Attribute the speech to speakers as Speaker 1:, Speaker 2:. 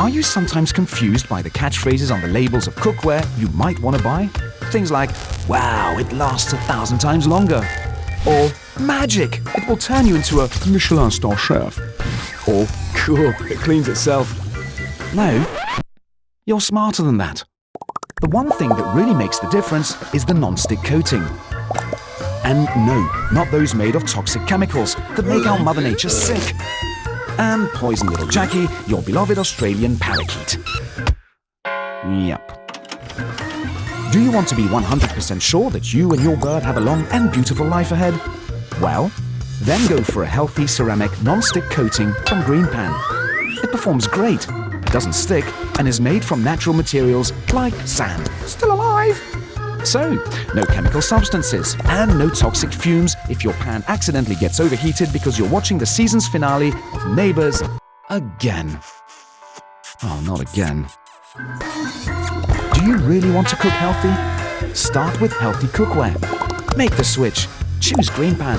Speaker 1: Are you sometimes confused by the catchphrases on the labels of cookware you might want to buy? Things like, wow, it lasts 1,000 times longer. Or, magic, it will turn you into a Michelin star chef. Or, cool, it cleans itself. No, you're smarter than that. The one thing that really makes the difference is the non-stick coating. And no, not those made of toxic chemicals that make our Mother Nature sick. And poison little Jackie, your beloved Australian parakeet. Yep. Do you want to be 100% sure that you and your bird have a long and beautiful life ahead? Well, then go for a healthy ceramic non-stick coating from Green Pan. It performs great, it doesn't stick, and is made from natural materials like sand. Still alive! So, no chemical substances and no toxic fumes if your pan accidentally gets overheated because you're watching the season's finale of Neighbours again. Oh, not again. Do you really want to cook healthy? Start with healthy cookware. Make the switch. Choose Green Pan.